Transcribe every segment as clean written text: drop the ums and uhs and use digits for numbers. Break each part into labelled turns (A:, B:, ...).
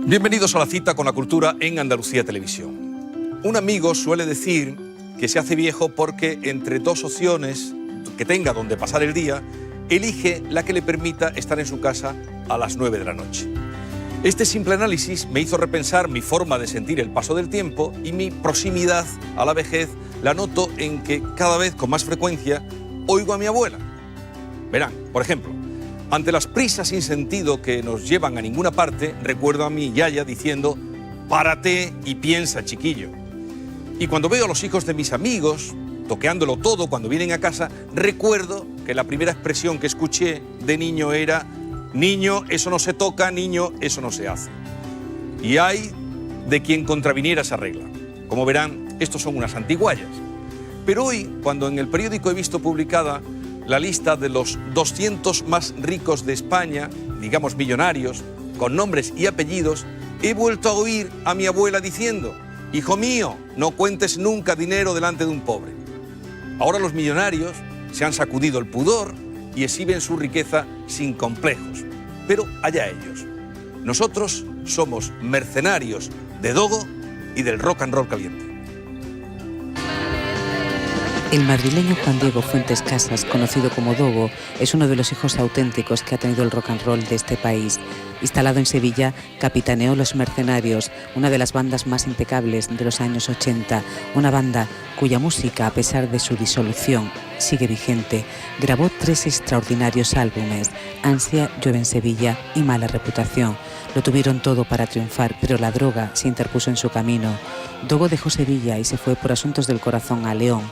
A: Bienvenidos a la cita con la cultura en Andalucía Televisión. Un amigo suele decir que se hace viejo porque entre dos opciones que tenga donde pasar el día, elige la que le permita estar en su casa a las 9 de la noche. Este simple análisis me hizo repensar mi forma de sentir el paso del tiempo y mi proximidad a la vejez la noto en que cada vez con más frecuencia oigo a mi abuela. Verán, por ejemplo, ante las prisas sin sentido que nos llevan a ninguna parte, recuerdo a mi yaya diciendo: párate y piensa, chiquillo. Y cuando veo a los hijos de mis amigos toqueándolo todo cuando vienen a casa, recuerdo que la primera expresión que escuché de niño era: niño, eso no se toca, niño, eso no se hace. Y hay de quien contraviniera esa regla. Como verán, estos son unas antiguallas. Pero hoy, cuando en el periódico he visto publicada la lista de los 200 más ricos de España, digamos millonarios, con nombres y apellidos, he vuelto a oír a mi abuela diciendo: hijo mío, no cuentes nunca dinero delante de un pobre. Ahora los millonarios se han sacudido el pudor y exhiben su riqueza sin complejos. Pero allá ellos. Nosotros somos mercenarios de Dogo y del rock and roll caliente.
B: El madrileño Juan Diego Fuentes Casas, conocido como Dogo, es uno de los hijos auténticos que ha tenido el rock and roll de este país. Instalado en Sevilla, capitaneó Los Mercenarios, una de las bandas más impecables de los años 80, una banda cuya música, a pesar de su disolución, sigue vigente. Grabó 3 extraordinarios álbumes: Ansia, Llueve en Sevilla y Mala Reputación. Lo tuvieron todo para triunfar, pero la droga se interpuso en su camino. Dogo dejó Sevilla y se fue por asuntos del corazón a León.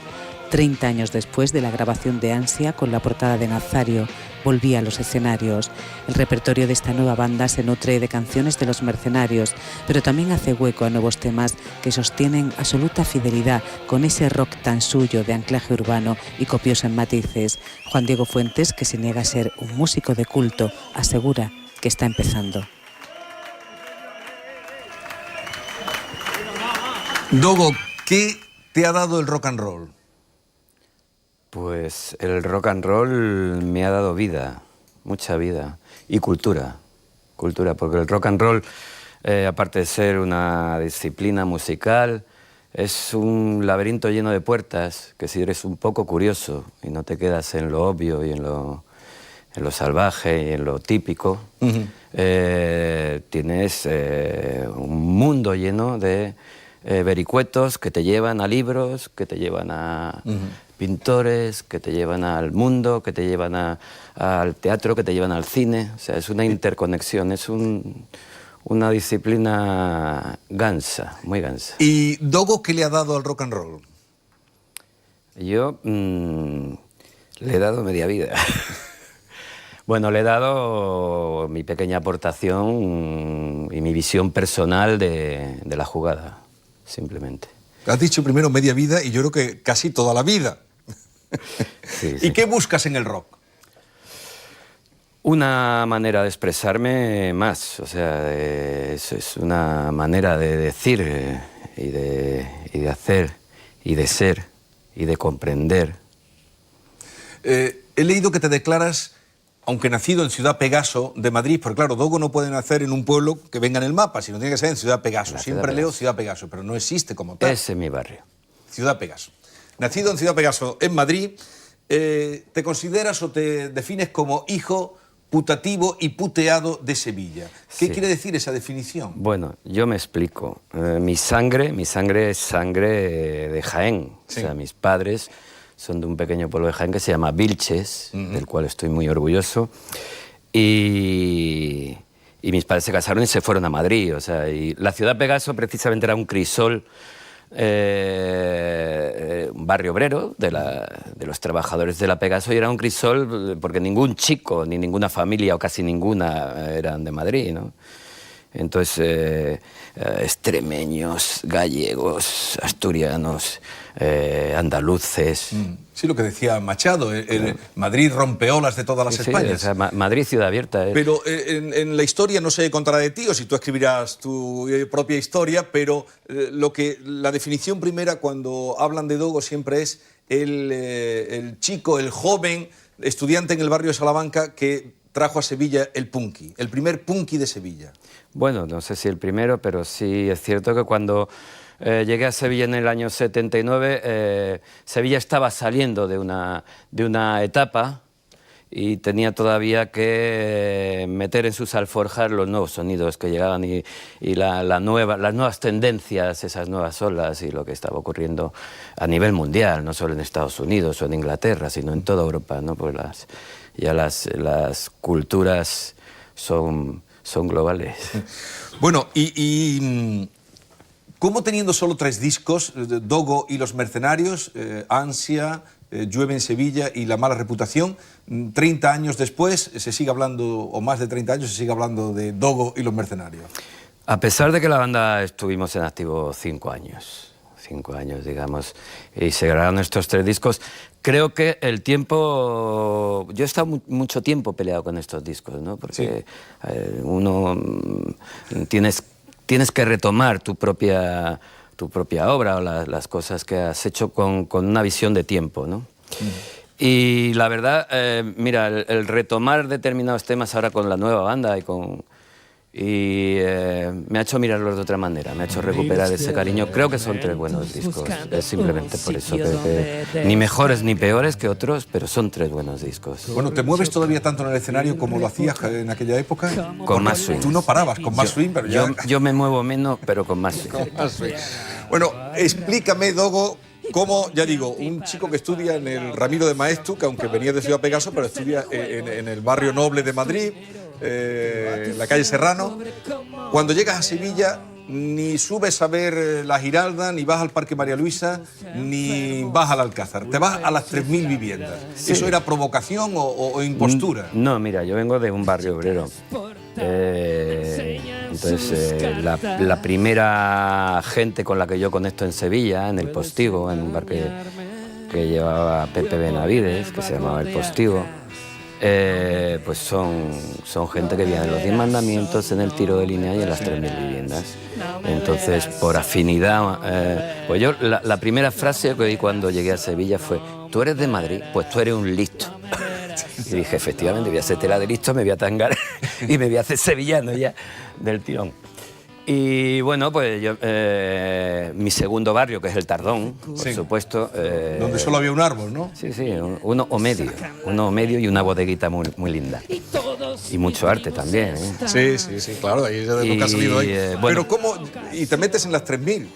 B: 30 años después de la grabación de Ansia, con la portada de Nazario, volvía a los escenarios. El repertorio de esta nueva banda se nutre de canciones de Los Mercenarios, pero también hace hueco a nuevos temas que sostienen absoluta fidelidad con ese rock tan suyo de anclaje urbano y copioso en matices. Juan Diego Fuentes, que se niega a ser un músico de culto, asegura que está empezando.
A: Dogo, ¿qué te ha dado el rock and roll?
C: Pues el rock and roll me ha dado vida, mucha vida, y cultura, porque el rock and roll, aparte de ser una disciplina musical, es un laberinto lleno de puertas, que si eres un poco curioso y no te quedas en lo obvio y en lo salvaje y en lo típico, tienes un mundo lleno de vericuetos que te llevan a libros, que te llevan a pintores, que te llevan al mundo, que te llevan al teatro, que te llevan al cine. O sea, es una interconexión, es una disciplina gansa, muy gansa.
A: ¿Y Dogo qué le ha dado al rock and roll?
C: Yo le he dado media vida. Bueno, le he dado mi pequeña aportación y mi visión personal de la jugada, simplemente.
A: Has dicho primero media vida y yo creo que casi toda la vida.
C: Sí, sí.
A: ¿Y qué buscas en el rock?
C: Una manera de expresarme más, o sea, es una manera de decir y de hacer y de ser y de comprender.
A: He leído que te declaras, aunque nacido en Ciudad Pegaso de Madrid, porque claro, Dogo no puede nacer en un pueblo que venga en el mapa, sino tiene que ser en Ciudad Pegaso. Siempre leo Ciudad Pegaso, pero no existe como tal.
C: Ese es mi barrio.
A: Ciudad Pegaso. Nacido en Ciudad Pegaso, en Madrid, ¿te consideras o te defines como hijo putativo y puteado de Sevilla? ¿Qué quiere decir esa definición?
C: Bueno, yo me explico. Mi sangre es sangre de Jaén. Sí. O sea, mis padres son de un pequeño pueblo de Jaén que se llama Vilches, del cual estoy muy orgulloso. Y mis padres se casaron y se fueron a Madrid. O sea, y la Ciudad Pegaso precisamente era un crisol, un barrio obrero de los trabajadores de la Pegaso, y era un crisol porque ningún chico ni ninguna familia o casi ninguna eran de Madrid, ¿no? Entonces, extremeños, gallegos, asturianos, andaluces.
A: Sí, lo que decía Machado, Madrid rompeolas de todas las Españas.
C: O sea, Madrid ciudad abierta.
A: Pero en la historia no se contará de ti, o si tú escribirás tu propia historia, pero la definición primera cuando hablan de Dogo siempre es el chico, el joven estudiante en el barrio de Salamanca que trajo a Sevilla el punky, el primer punky de Sevilla?
C: Bueno, no sé si el primero, pero sí es cierto que cuando llegué a Sevilla en el año 79, Sevilla estaba saliendo de una etapa y tenía todavía que meter en sus alforjas los nuevos sonidos que llegaban y las nuevas tendencias, esas nuevas olas y lo que estaba ocurriendo a nivel mundial, no solo en Estados Unidos o en Inglaterra, sino en toda Europa, ¿no? Pues ya las culturas son globales.
A: Bueno, y ¿cómo teniendo solo 3 discos, Dogo y Los Mercenarios, Ansia, Llueve en Sevilla y La Mala Reputación, 30 años después se sigue hablando, o más de 30 años, se sigue hablando de Dogo y Los Mercenarios? A
C: pesar de que la banda estuvimos en activo 5 años, digamos, y se grabaron estos 3 discos, creo que el tiempo... Yo he estado mucho tiempo peleado con estos discos, ¿no? Porque tienes que retomar tu propia obra o las cosas que has hecho con una visión de tiempo, ¿no? Y la verdad, mira, el retomar determinados temas ahora con la nueva banda me ha hecho mirarlos de otra manera, me ha hecho recuperar ese cariño. Creo que son 3 buenos discos, es simplemente por eso, ni mejores ni peores que otros, pero son 3 buenos discos.
A: Bueno, ¿te mueves todavía tanto en el escenario como lo hacías en aquella época?
C: Con más swing.
A: Tú no parabas, con más swing, pero ya...
C: Yo me muevo menos, pero con más swing.
A: Con más swing. Bueno, explícame, Dogo, cómo, ya digo, un chico que estudia en el Ramiro de Maeztu, que aunque venía de Ciudad Pegaso, pero estudia en el barrio noble de Madrid, en la calle Serrano. Cuando llegas a Sevilla, ni subes a ver la Giralda, ni vas al Parque María Luisa, ni vas al Alcázar. Te vas a las 3.000 viviendas. Sí. ¿Eso era provocación o impostura?
C: No, mira, yo vengo de un barrio obrero. Entonces, la primera gente con la que yo conecto en Sevilla, en El Postigo, en un bar que llevaba Pepe Benavides, que se llamaba El Postigo, pues son gente que viene en los 10 mandamientos, en el tiro de línea y en las 3.000 viviendas. Entonces, por afinidad, pues yo la primera frase que oí cuando llegué a Sevilla fue: ¿tú eres de Madrid? Pues tú eres un listo. Y dije, efectivamente, voy a hacer tela de listo, me voy a tangar y me voy a hacer sevillano ya del tirón. Y bueno, pues yo, mi segundo barrio, que es el Tardón, por supuesto.
A: Donde solo había un árbol, ¿no?
C: Sí, uno o medio y una bodeguita muy, muy linda. Y mucho arte también, ¿eh?
A: Sí, claro, ahí es de lo que ha salido ahí.
C: Bueno,
A: pero ¿cómo? ¿Y te metes en las 3.000?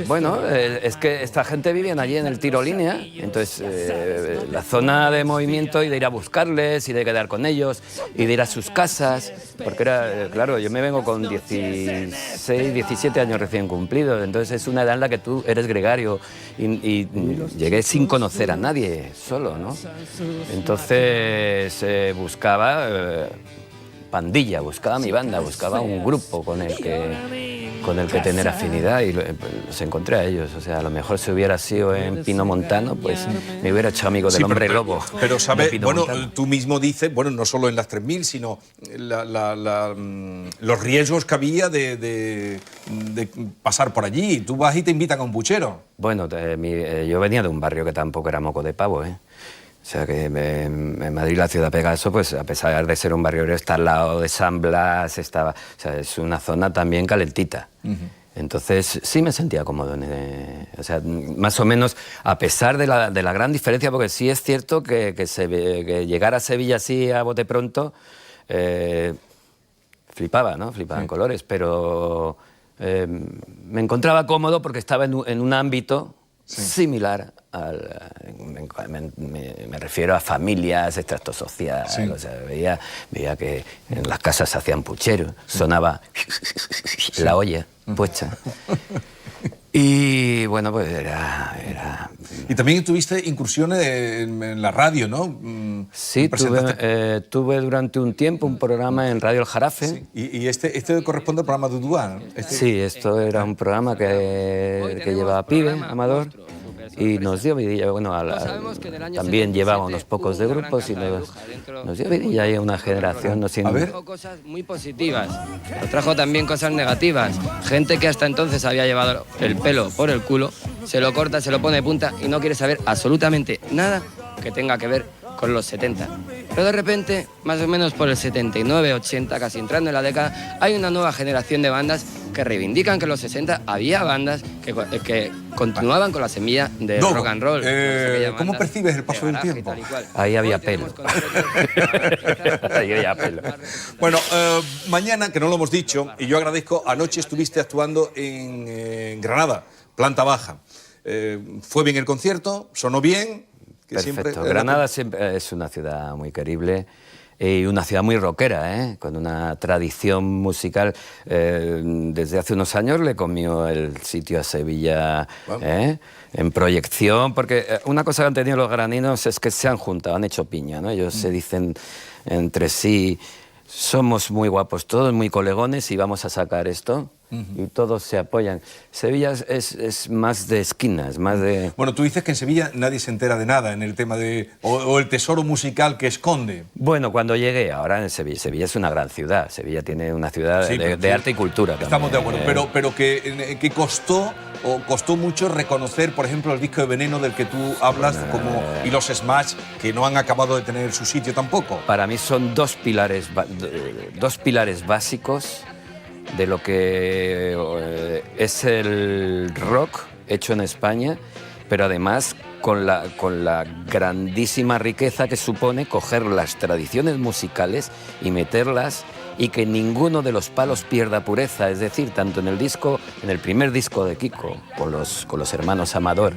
C: Bueno, es que esta gente vivía allí en el tiro línea, entonces la zona de movimiento y de ir a buscarles y de quedar con ellos y de ir a sus casas, porque era, claro, yo me vengo con 16, 17 años recién cumplidos, entonces es una edad en la que tú eres gregario y llegué sin conocer a nadie, solo, ¿no? Entonces buscaba pandilla, buscaba mi banda, buscaba un grupo con el que tener afinidad y los encontré a ellos. O sea, a lo mejor si hubiera sido en Pino Montano, pues me hubiera hecho amigo del Hombre Lobo.
A: Pero sabes, bueno, tú mismo dices, bueno, no solo en las 3.000, sino los riesgos que había de pasar por allí. Tú vas y te invitan a un puchero.
C: Bueno, yo venía de un barrio que tampoco era moco de pavo, ¿eh? O sea que en Madrid, la ciudad Pegaso, pues a pesar de ser un barrio obrero, está al lado de San Blas, o sea, es una zona también calentita. Entonces sí me sentía cómodo, o sea, más o menos, a pesar de la gran diferencia, porque sí es cierto que llegar a Sevilla así a bote pronto, flipaba, ¿no? Flipaban colores, pero me encontraba cómodo porque estaba en un ámbito similar me refiero a familias, extracto social, o sea, veía que en las casas se hacían pucheros, sonaba la olla puesta. Y bueno, pues era...
A: Y también tuviste incursiones en la radio, ¿no?
C: Sí, tuve durante un tiempo un programa en Radio El Jarafe.
A: Sí. Y este corresponde al programa de Dudua, ¿no?
C: Sí, esto era un programa que llevaba Pibe, Amador, y nos dio vidilla. Bueno, también llevaba unos pocos de grupos y nos dio vidilla ahí a una generación.
A: A ver.
D: Cosas muy positivas, nos trajo también cosas negativas. Gente que hasta entonces había llevado el pelo por el culo, se lo corta, se lo pone de punta y no quiere saber absolutamente nada que tenga que ver con los 70. Pero de repente, más o menos por el 79, 80, casi entrando en la década, hay una nueva generación de bandas que reivindican que en los 60 había bandas que continuaban con la semilla de
A: Dogo,
D: rock and roll.
A: ¿cómo percibes el paso del tiempo?
C: Ahí había pelo. Ahí había pelo.
A: Bueno, mañana, que no lo hemos dicho, y yo agradezco, anoche estuviste actuando en Granada, planta baja. ¿Fue bien el concierto? ¿Sonó bien? Que
C: Perfecto.
A: siempre,
C: Granada siempre es una ciudad muy querible y una ciudad muy rockera, con una tradición musical. Desde hace unos años le comió el sitio a Sevilla, en proyección, porque una cosa que han tenido los graninos es que se han juntado, han hecho piña, ¿no? Ellos se dicen entre sí, somos muy guapos todos, muy colegones y vamos a sacar esto. Y todos se apoyan. Sevilla es más de esquinas, más de...
A: Bueno, tú dices que en Sevilla nadie se entera de nada en el tema de... o el tesoro musical que esconde.
C: Bueno, cuando llegué ahora en Sevilla, Sevilla es una gran ciudad. Sevilla tiene una ciudad de arte y cultura también.
A: Estamos de acuerdo, pero que costó mucho reconocer, por ejemplo, el disco de Veneno del que tú hablas, y los Smash, que no han acabado de tener su sitio tampoco.
C: Para mí son dos pilares básicos de lo que es el rock hecho en España, pero además con la grandísima riqueza que supone coger las tradiciones musicales y meterlas y que ninguno de los palos pierda pureza, es decir, tanto en el primer disco de Kiko, con los hermanos Amador,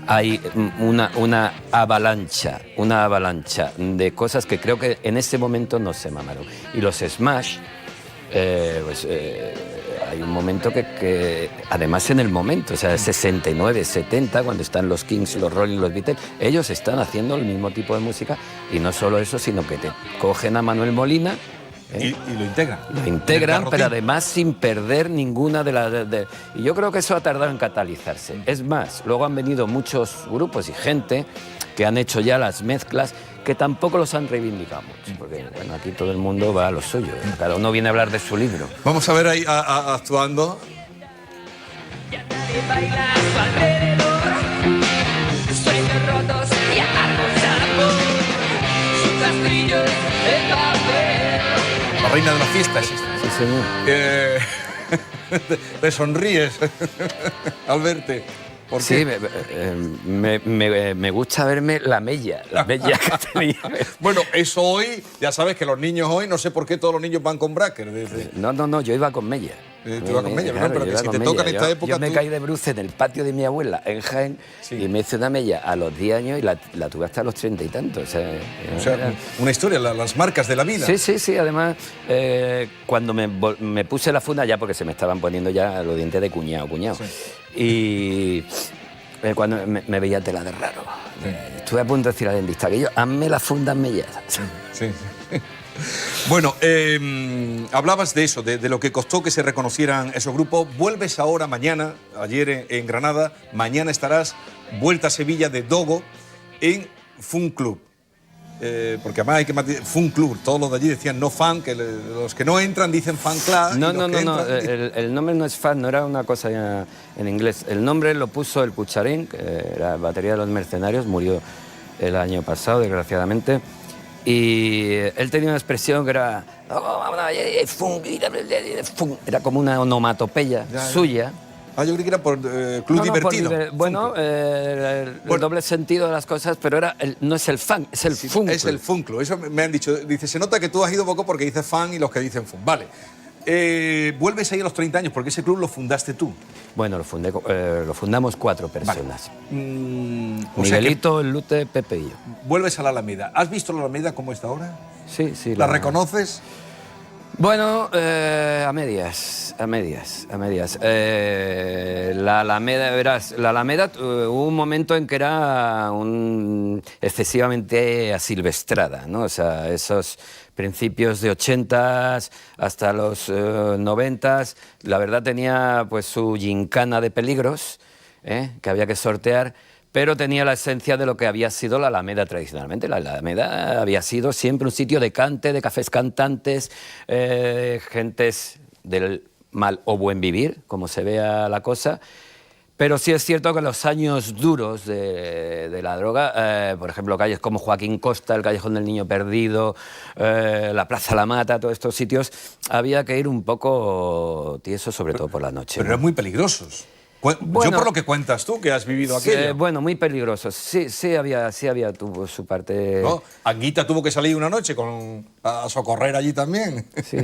C: hay una avalancha de cosas que creo que en ese momento no se mamaron. Y los Smash, hay un momento que además en el momento, o sea, 69, 70, cuando están los Kings, los Rolling, los Beatles, ellos están haciendo el mismo tipo de música y no solo eso, sino que te cogen a Manuel Molina
A: y lo integran.
C: Lo integran, pero además sin perder ninguna de las... Y yo creo que eso ha tardado en catalizarse. Es más, luego han venido muchos grupos y gente que han hecho ya las mezclas que tampoco los han reivindicado mucho, porque bueno, aquí todo el mundo va a lo suyo, cada uno viene a hablar de su libro.
A: Vamos a ver ahí actuando. La reina de la fiesta es esta.
C: Sí,
A: señor. Te sonríes al verte.
C: Sí, me gusta verme la mella que tenía.
A: Bueno, eso hoy, ya sabes que los niños hoy, no sé por qué todos los niños van con brackers.
C: No, yo iba con mella.
A: Tú ibas con mella, claro, pero que si te toca en esta época...
C: Yo me caí de bruces en el patio de mi abuela, en Jaén, y me hice una mella a los 10 años y la tuve hasta los 30 y tantos. O sea,
A: una historia, las marcas de la vida.
C: Sí, además, cuando me puse la funda, ya porque se me estaban poniendo ya los dientes de cuñado. Sí. Y cuando me veía tela de raro. Sí. Estuve a punto de decir al dentista que hazme la funda mellada.
A: Sí. Bueno, hablabas de eso, de lo que costó que se reconocieran esos grupos. Vuelves ahora, mañana, ayer en Granada, mañana estarás vuelta a Sevilla de Dogo en Fun Club. Porque además hay que mantener Fun Club, todos los de allí decían no fan, que los que no entran dicen fan club.
C: No, el nombre no es fan, no era una cosa en inglés. El nombre lo puso el Pucharín, que era batería de Los Mercenarios, murió el año pasado, desgraciadamente. Y él tenía una expresión que era era como una onomatopeya suya.
A: Yo creí que era por club divertido.
C: El doble sentido de las cosas, pero no es el fan, es el fun club.
A: Es el fun club, eso me han dicho. Dice, se nota que tú has ido poco porque dices fan y los que dicen fun. Vale. Vuelves ahí a los 30 años, porque ese club lo fundaste tú.
C: Bueno, lo fundamos 4 personas.
A: Vale.
C: Miguelito, el Lute, Pepe y yo.
A: Vuelves a la Alameda. ¿Has visto la Alameda como está ahora?
C: Sí.
A: ¿La reconoces?
C: Bueno, a medias. La Alameda, verás, hubo un momento en que era excesivamente asilvestrada, ¿no? O sea, esos principios de 80s hasta los 90s, la verdad tenía pues su gincana de peligros, que había que sortear, pero tenía la esencia de lo que había sido la Alameda tradicionalmente. La Alameda había sido siempre un sitio de cante, de cafés cantantes, gentes del mal o buen vivir, como se vea la cosa, Pero sí es cierto que los años duros de la droga, por ejemplo, calles como Joaquín Costa, el Callejón del Niño Perdido, la Plaza La Mata, todos estos sitios, había que ir un poco tieso, sobre todo por la noche.
A: Pero
C: ¿no?
A: eran muy peligrosos.
C: Bueno,
A: yo por lo que cuentas tú, que has vivido aquí.
C: Sí, bueno, muy peligrosos. Sí había tuvo su parte...
A: ¿No? Anguita tuvo que salir una noche a socorrer allí también.
C: Sí.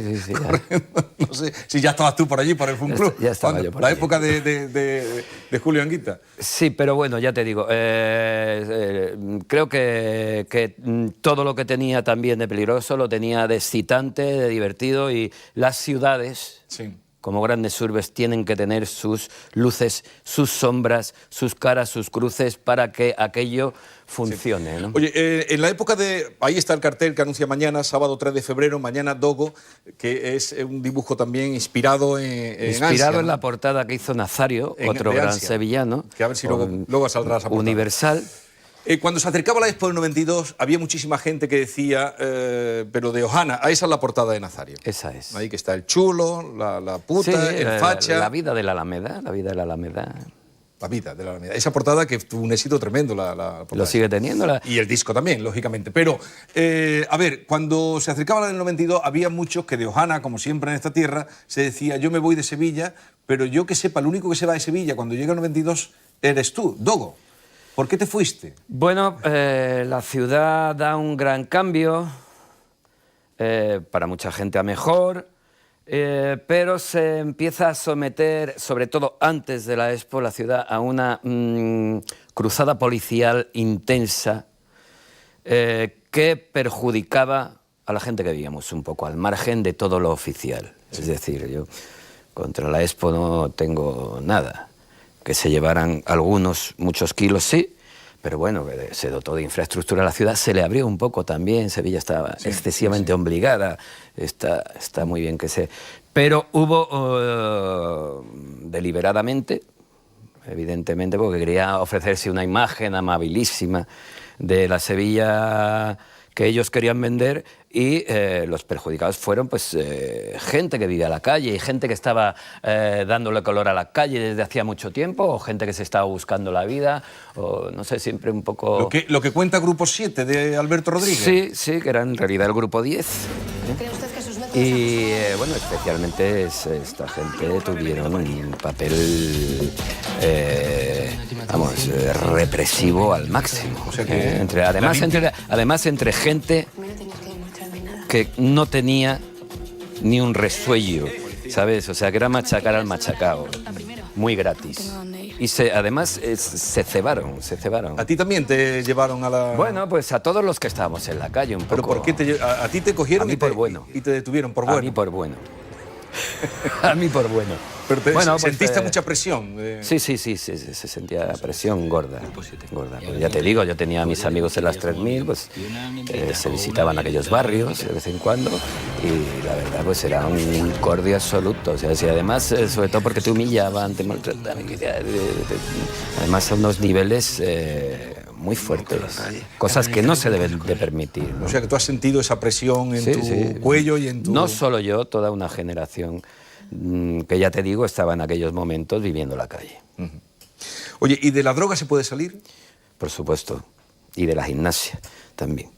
A: No sé si ya estabas tú por allí, por el Fun Club.
C: Ya estaba yo por
A: la
C: allí.
A: época de Julio Anguita.
C: Sí, pero bueno, ya te digo, creo que todo lo que tenía también de peligroso lo tenía de excitante, de divertido, y las ciudades...
A: Sí.
C: Como grandes urbes, tienen que tener sus luces, sus sombras, sus caras, sus cruces, para que aquello funcione. Sí. ¿No?
A: Oye, en la época de... Ahí está el cartel que anuncia mañana, sábado 3 de febrero, mañana Dogo, que es un dibujo también inspirado en
C: Inspirado
A: Ansia, ¿no?
C: en la portada que hizo Nazario, otro gran sevillano.
A: Que a ver si luego saldrá esa portada.
C: Universal.
A: Cuando se acercaba la Expo del 92, había muchísima gente que decía, pero de Ojana, esa es la portada de Nazario.
C: Esa es.
A: Ahí que está el chulo, la puta,
C: sí,
A: el facha.
C: La vida de la Alameda, la vida de la Alameda.
A: La vida de la Alameda. Esa portada que tuvo un éxito tremendo, la portada.
C: Lo sigue teniendo.
A: Y el disco también, lógicamente. Pero, a ver, cuando se acercaba la del 92, había muchos que de Ojana, como siempre en esta tierra, se decía, yo me voy de Sevilla, pero yo que sepa, el único que se va de Sevilla cuando llega el 92 eres tú, Dogo. ¿Por qué te fuiste?
C: Bueno, la ciudad da un gran cambio, para mucha gente a mejor, pero se empieza a someter, sobre todo antes de la Expo, la ciudad a una cruzada policial intensa que perjudicaba a la gente que vivíamos un poco al margen de todo lo oficial. Sí. Es decir, yo contra la Expo no tengo nada. Que se llevaran muchos kilos, sí, pero bueno, se dotó de infraestructura a la ciudad, se le abrió un poco también, Sevilla estaba excesivamente obligada, está muy bien que se... Pero hubo deliberadamente, evidentemente, porque quería ofrecerse una imagen amabilísima de la Sevilla que ellos querían vender, y los perjudicados fueron pues gente que vivía a la calle y gente que estaba dándole color a la calle desde hacía mucho tiempo, o gente que se estaba buscando la vida, o no sé, siempre un poco...
A: Lo que cuenta Grupo 7 de Alberto Rodríguez.
C: Sí, que era en realidad el Grupo 10.
E: ¿Cree usted que sus métodos
C: Y bueno, especialmente esta gente tuvieron un papel represivo al máximo.
A: O sea que
C: además entre gente que no tenía ni un resuello, ¿sabes? O sea, que era machacar al machacao, muy gratis. Y además se cebaron.
A: ¿A ti también te llevaron a la...?
C: Bueno, pues a todos los que estábamos en la calle un poco.
A: ¿Pero por qué a ti te cogieron
C: a mí por bueno.
A: y te detuvieron por bueno?
C: A mí por bueno. A mí por bueno.
A: Pero
C: bueno,
A: ¿sentiste mucha presión?
C: Sí, se sentía presión gorda. Pues ya te digo, yo tenía a mis amigos en las 3000, pues se visitaban aquellos barrios de vez en cuando, y la verdad pues era un cordio absoluto. O sea, y además, sobre todo porque te humillaban, te maltrataban, además a unos niveles muy fuertes, cosas que no se deben de permitir, ¿no?
A: O sea, que tú has sentido esa presión en tu cuello y en tu...
C: No solo yo, toda una generación que, ya te digo, estaba en aquellos momentos viviendo la calle.
A: Oye, ¿y de la droga se puede salir?
C: Por supuesto, y de la gimnasia también.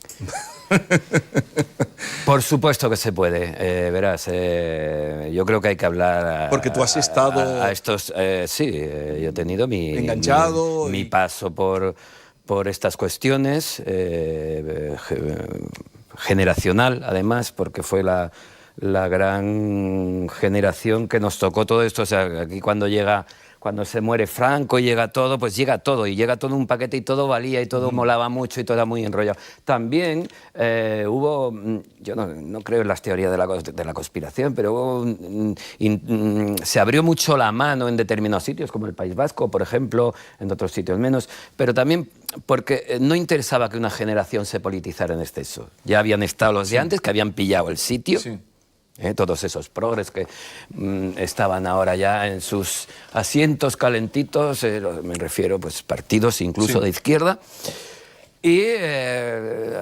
C: Por supuesto que se puede, verás, yo creo que hay que hablar
A: porque tú has estado
C: a estos, sí, yo he tenido
A: enganchado
C: mi paso por estas cuestiones, generacional además, porque fue la gran generación que nos tocó todo esto. O sea, aquí cuando se muere Franco, llega todo, pues llega todo, y llega todo un paquete, y todo valía, y todo molaba mucho, y todo era muy enrollado. También hubo, yo no creo en las teorías de la conspiración, pero se abrió mucho la mano en determinados sitios, como el País Vasco, por ejemplo, en otros sitios menos, pero también porque no interesaba que una generación se politizara en exceso. Ya habían estado los de antes, que habían pillado el sitio. Sí. Todos esos progres que estaban ahora ya en sus asientos calentitos, me refiero pues partidos incluso de izquierda, y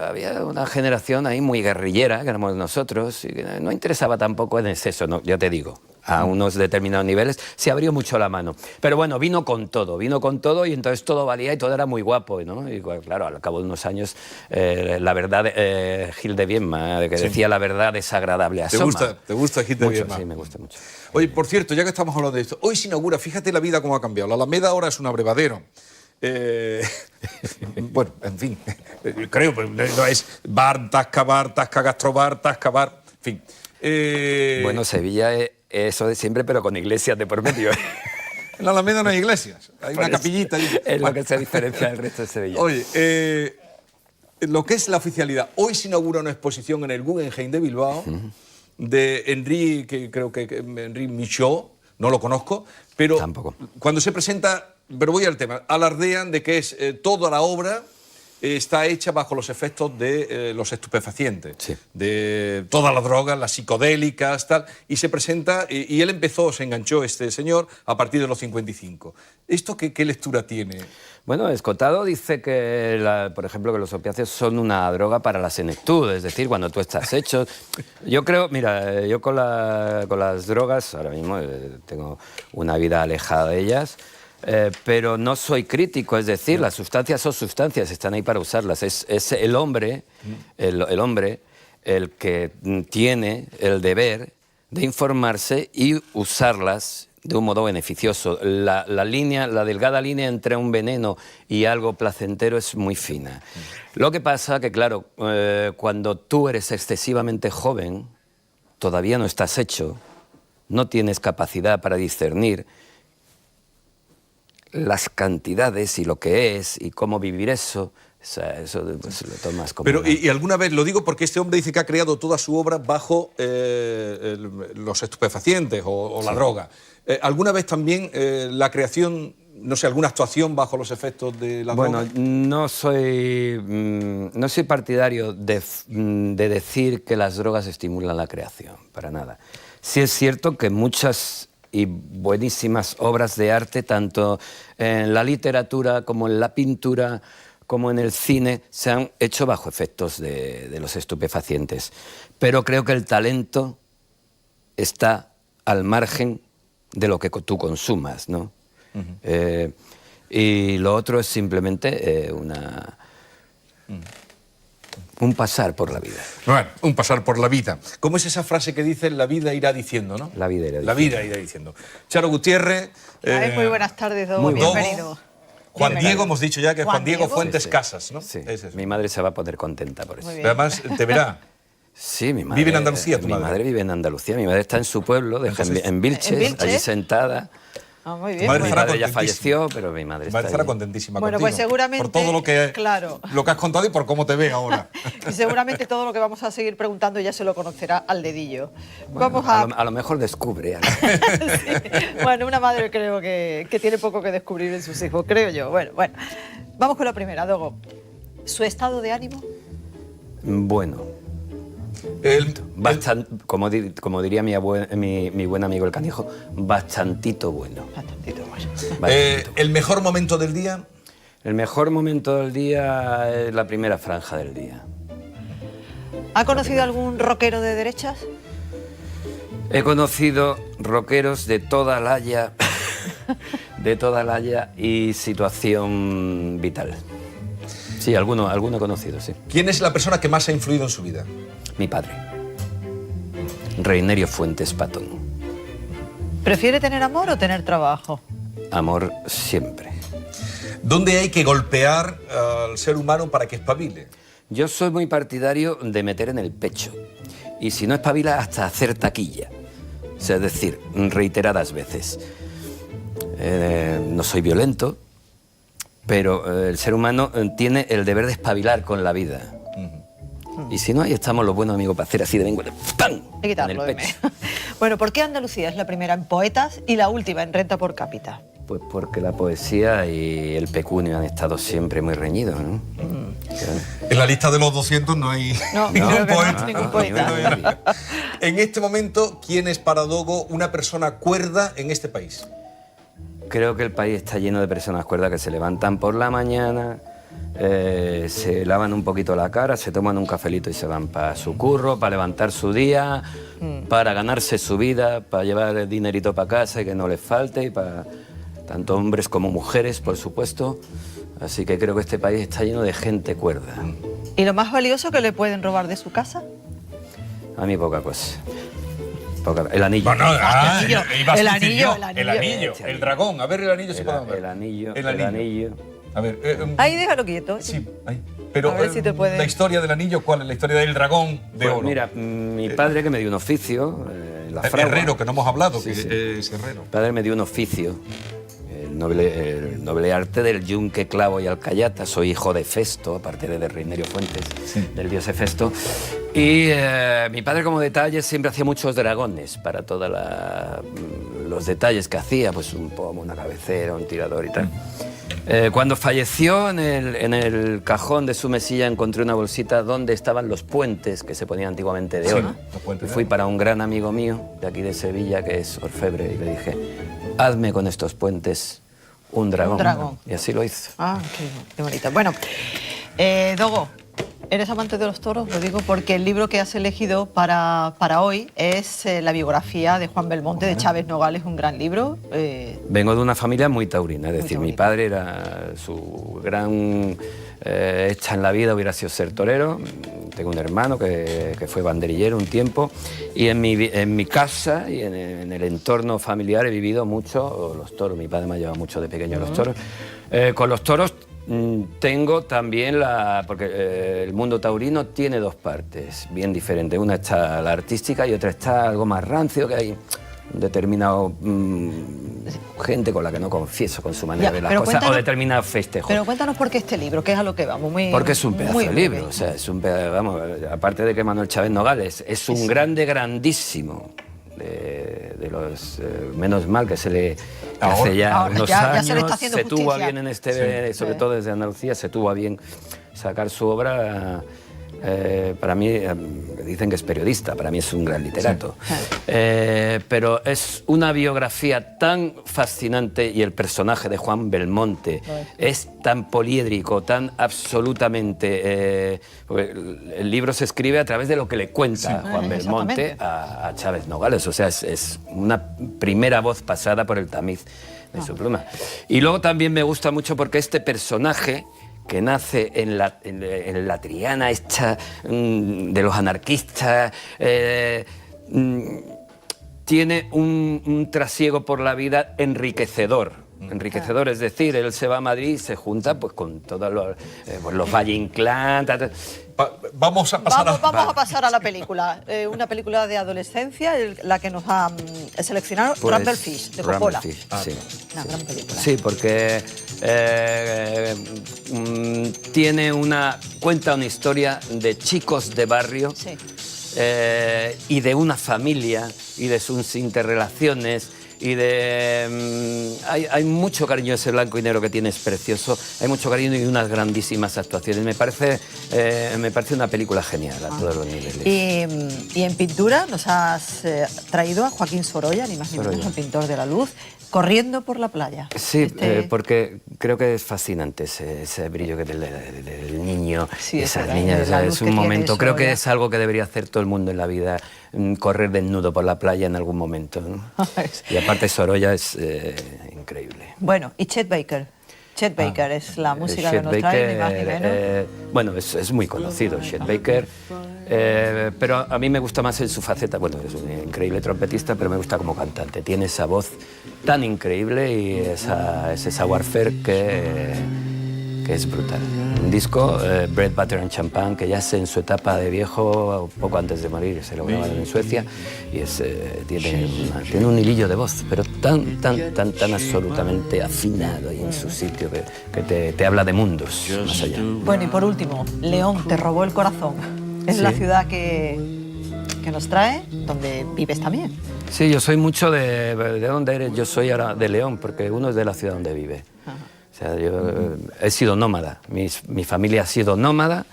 C: había una generación ahí muy guerrillera, que éramos nosotros, y que no interesaba tampoco en exceso, no, ya te digo. a unos determinados niveles, se abrió mucho la mano. Pero bueno, vino con todo y entonces todo valía y todo era muy guapo, ¿no? Y claro, al cabo de unos años, la verdad, Gil de Viedma, que decía la verdad desagradable asoma.
A: ¿Te gusta Gil de Viedma?
C: Sí, me gusta mucho.
A: Oye, por cierto, ya que estamos hablando de esto, hoy se inaugura, fíjate la vida cómo ha cambiado. La Alameda ahora es un abrevadero. Bueno, en fin, creo, no es bar, tasca, gastrobar, tasca, bar, en fin.
C: Bueno, Sevilla es eso de siempre, pero con iglesias de por medio.
A: En la Alameda no hay iglesias, hay una capillita.
C: Es lo que se diferencia del resto de Sevilla.
A: Oye, lo que es la oficialidad, hoy se inaugura una exposición en el Guggenheim de Bilbao de Henri, que creo que Henri Michaud, no lo conozco, pero
C: tampoco.
A: Cuando se presenta, pero voy al tema, alardean de que es toda la obra está hecha bajo los efectos de los estupefacientes,
C: sí,
A: de todas las drogas, las psicodélicas, tal, y se presenta, y él se enganchó este señor a partir de los 55. ¿Esto qué lectura tiene?
C: Bueno, Escotado dice que, por ejemplo, que los opiáceos son una droga para la senectud, es decir, cuando tú estás hecho. Yo creo, mira, yo con las drogas, ahora mismo tengo una vida alejada de ellas, pero no soy crítico, es decir, las sustancias son sustancias, están ahí para usarlas. Es el hombre, el hombre el que tiene el deber de informarse y usarlas de un modo beneficioso. La delgada línea entre un veneno y algo placentero es muy fina. Lo que pasa que, claro, cuando tú eres excesivamente joven, todavía no estás hecho, no tienes capacidad para discernir las cantidades y lo que es y cómo vivir eso. O sea, eso pues, lo tomas como...
A: Pero, y alguna vez, lo digo porque este hombre dice que ha creado toda su obra bajo los estupefacientes o la droga. ¿Alguna vez también la creación, no sé, alguna actuación bajo los efectos de la droga?
C: Bueno, no soy partidario de decir que las drogas estimulan la creación, para nada. Sí es cierto que muchas y buenísimas obras de arte, tanto en la literatura como en la pintura, como en el cine, se han hecho bajo efectos de los estupefacientes. Pero creo que el talento está al margen de lo que tú consumas, ¿no? Y lo otro es simplemente un pasar por la vida.
A: Bueno, un pasar por la vida. ¿Cómo es esa frase que dice la vida irá diciendo, no?
C: La vida irá diciendo.
A: La vida irá diciendo. Charo Gutiérrez.
E: Muy buenas tardes, Dogo.
C: muy
E: Bienvenido.
A: Juan Diego, hemos dicho ya que es Juan Diego Fuentes
C: Sí, sí.
A: Casas, ¿no?
C: Sí.
A: Es eso.
C: Mi madre se va a poner contenta por eso.
E: Muy bien.
A: Pero además, te verá.
C: Sí, mi madre.
A: ¿Vive en Andalucía tu
C: Mi
A: madre?
C: madre vive en Andalucía. Mi madre está en su pueblo, en Vilches,
E: ¿En Vilches?
C: allí sentada.
E: Ah, muy
A: Tu
E: bien.
A: madre
C: Mi
A: estará
C: madre ya
A: contentísima.
C: falleció, pero mi madre
A: Tu
C: está
A: madre estará
C: allí.
A: contentísima
E: Bueno,
A: contigo.
E: pues seguramente,
A: por todo
E: claro.
A: lo que has contado y por cómo te ve ahora.
E: Y seguramente todo lo que vamos a seguir preguntando ya se lo conocerá al dedillo.
C: Bueno,
E: Vamos
C: a lo mejor descubre algo.
E: Sí. Bueno, una madre creo que tiene poco que descubrir en sus hijos, creo yo. Bueno. Vamos con la primera, Dogo. ¿Su estado de ánimo?
C: Bueno, como diría mi buen amigo el canijo, bastantito bueno.
E: Bastantito bueno.
C: Bastantito.
A: ¿El mejor momento del día?
C: El mejor momento del día es la primera franja del día.
E: ¿Ha conocido algún rockero de derechas?
C: He conocido rockeros de toda la haya, y situación vital. Sí, alguno he conocido, sí.
A: ¿Quién es la persona que más ha influido en su vida?
C: Mi padre, Reinerio Fuentes Patón.
E: ¿Prefiere tener amor o tener trabajo?
C: Amor siempre.
A: ¿Dónde hay que golpear al ser humano para que espabile?
C: Yo soy muy partidario de meter en el pecho. Y si no espabila, hasta hacer taquilla. O sea, es decir, reiteradas veces. No soy violento, pero el ser humano tiene el deber de espabilar con la vida. Y si no, ahí estamos los buenos amigos para hacer así de lengua, ¡pam!
E: Hay que quitarlo,
C: en el pecho.
E: Bueno, ¿por qué Andalucía es la primera en poetas y la última en renta por cápita?
C: Pues porque la poesía y el pecunio han estado siempre muy reñidos, ¿no?
A: En la lista de los 200 no hay
E: No,
A: ningún
E: creo que no,
A: poeta.
E: ningún poeta.
A: En este momento, ¿quién es para Dogo una persona cuerda en este país?
C: Creo que el país está lleno de personas cuerdas que se levantan por la mañana, se lavan un poquito la cara, se toman un cafelito y se van para su curro, para levantar su día, para ganarse su vida, para llevar el dinerito para casa y que no les falte, y para tanto hombres como mujeres, por supuesto. Así que creo que este país está lleno de gente cuerda.
E: ¿Y lo más valioso que le pueden robar de su casa?
C: A mí poca cosa. El anillo.
A: Bueno,
E: anillo.
A: ibas a
E: El
A: decir
E: anillo,
A: yo,
E: el anillo.
A: el anillo, el dragón. A ver el anillo si podemos ver.
C: El anillo.
A: A ver.
E: Ahí déjalo quieto.
A: Sí, ahí. Pero
E: A ver si te puede-
A: la historia del anillo, ¿cuál es? La historia del dragón de
C: Pues
A: oro.
C: mira, mi padre, que me dio un oficio, la fragua.
A: Herrero, que no hemos hablado,
C: Sí,
A: que
C: sí.
A: es herrero.
C: Mi padre me dio un oficio, el noble arte del yunque, clavo y alcayata. Soy hijo de Festo, aparte de Reinerio Fuentes,
A: Sí.
C: del dios Hefesto. Y mi padre, como detalle, siempre hacía muchos dragones para todos los detalles que hacía, pues un pomo, una cabecera, un tirador y tal. Cuando falleció, en el cajón de su mesilla encontré una bolsita donde estaban los puentes que se ponían antiguamente de
A: Sí,
C: oro.
A: los puentes
C: Y
A: de
C: fui
A: oro.
C: para un gran amigo mío de aquí de Sevilla, que es orfebre, y le dije, hazme con estos puentes un dragón.
E: Un dragón.
C: Y así lo hizo.
E: Ah, qué bonito. Bueno, Dogo, ¿eres amante de los toros? Lo digo porque el libro que has elegido para hoy es la biografía de Juan Belmonte de Chávez Nogales, un gran libro.
C: Vengo de una familia muy taurina, es decir, mi
E: taurina.
C: padre era su gran hecha en la vida, hubiera sido ser torero. Tengo un hermano que fue banderillero un tiempo, y en mi casa y en el entorno familiar he vivido mucho los toros. Mi padre me ha llevado mucho de pequeño a los toros. Con los toros tengo también porque el mundo taurino tiene dos partes bien diferentes. Una está la artística y otra está algo más rancio, que hay un determinado gente con la que no confieso con su manera
E: Ya,
C: de ver las
E: pero
C: cosas, o
E: cuéntanos-
C: determinados festejos.
E: Pero cuéntanos por qué este libro, que es a lo que vamos.
C: Porque es un pedazo
E: muy
C: de
E: breve.
C: libro, o sea, es un pedazo, vamos, aparte de que Manuel Chávez Nogales es un grandísimo, de los, menos mal que se le hace ya
E: Ahora,
C: unos
E: ya
C: años,
E: se le está haciendo
C: tuvo a
E: justicia.
C: bien
E: Sí.
C: sobre todo desde Andalucía, se tuvo a bien sacar su obra. Para mí, dicen que es periodista, para mí es un gran literato.
E: Sí.
C: Pero es una biografía tan fascinante, y el personaje de Juan Belmonte es tan poliédrico, tan absolutamente... porque el libro se escribe a través de lo que le cuenta Juan Belmonte
E: exactamente.
C: a Chávez Nogales. O sea, es una primera voz pasada por el tamiz de su pluma. Y luego también me gusta mucho porque este personaje, que nace en la Triana esta de los anarquistas, tiene un trasiego por la vida enriquecedor. Enriquecedor, es decir, él se va a Madrid y se junta pues con todos los Valle Inclán.
A: Vamos a pasar
E: Vamos a pasar a la película. Una película de adolescencia, la que nos ha seleccionado
C: Pues,
E: Rumble Fish, de Coppola.
C: Rumble Fish, sí.
E: Una gran película.
C: Sí, porque cuenta una historia de chicos de barrio,
E: Sí.
C: y de una familia y de sus interrelaciones. Y hay mucho cariño. Ese blanco y negro que tiene es precioso. Hay mucho cariño y unas grandísimas actuaciones. Me parece una película genial a todos los niveles.
E: Y en pintura nos has traído a Joaquín Sorolla, ni más ni menos,
C: Sorolla.
E: el pintor de la luz, corriendo por la playa.
C: Sí, porque creo que es fascinante ese brillo que del niño,
E: Sí, es
C: esas
E: verdad,
C: niñas. O sea,
E: la luz
C: es
E: que
C: un
E: tiene
C: momento, creo que
E: Sorolla.
C: es algo que debería hacer todo el mundo en la vida, correr desnudo por la playa en algún momento, ¿no? Y aparte Sorolla es increíble.
E: Bueno, y Chet Baker. Chet Baker es la música que
C: Chet
E: nos trae, ni más ni menos.
C: Bueno, es muy conocido, Chet Baker, pero a mí me gusta más en su faceta. Bueno, es un increíble trompetista, pero me gusta como cantante. Tiene esa voz tan increíble y ese savoir-faire que es brutal. Un disco, Bread, Butter and Champagne, que ya es en su etapa de viejo, poco antes de morir, se lo grabaron en Suecia, y tiene un hilillo de voz, pero tan absolutamente afinado y en su sitio, que te habla de mundos más allá.
E: Bueno, y por último, León te robó el corazón. Es
C: Sí.
E: la ciudad que nos trae, donde vives también.
C: Sí, yo soy mucho de dónde eres. Yo soy ahora de León, porque uno es de la ciudad donde vive.
E: Ajá.
C: O sea, yo he sido nómada. Mi familia ha sido nómada,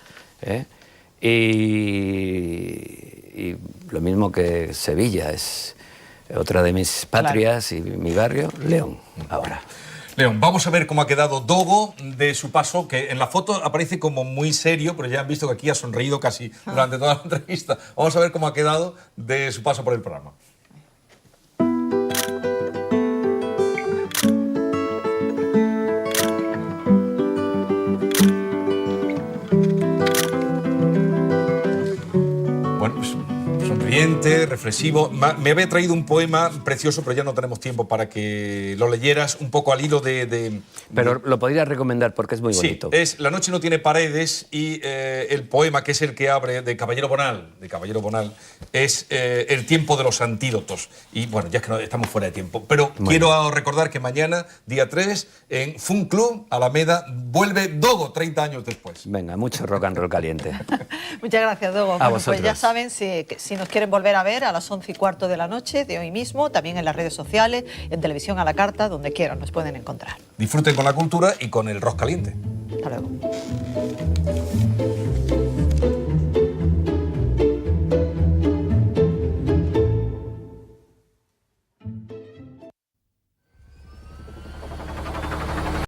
C: y lo mismo que Sevilla es otra de mis patrias y mi barrio, León, ahora.
A: León, vamos a ver cómo ha quedado Dogo de su paso, que en la foto aparece como muy serio, pero ya han visto que aquí ha sonreído casi durante toda la entrevista. Vamos a ver cómo ha quedado de su paso por el programa. Bueno, pues sonriente, reflexivo. Me había traído un poema precioso, pero ya no tenemos tiempo para que lo leyeras, un poco al hilo
C: Pero lo podría recomendar porque es muy bonito.
A: Sí, es La noche no tiene paredes y el poema, que es el que abre, de Caballero Bonal, es El tiempo de los antídotos. Y bueno, ya es que no, estamos fuera de tiempo. Pero quiero recordar que mañana, día 3, en Fun Club, Alameda, vuelve Dogo, 30 años después.
C: Venga, mucho rock and roll caliente.
E: Muchas gracias, Dogo.
C: A
E: Bueno, pues
C: vosotros.
E: ya saben, si nos quieren volver a ver a las 11:15 de la noche de hoy mismo, también en las redes sociales, en televisión a la carta, donde quieran nos pueden encontrar.
A: Disfruten con la cultura y con el rock caliente.
E: Hasta luego.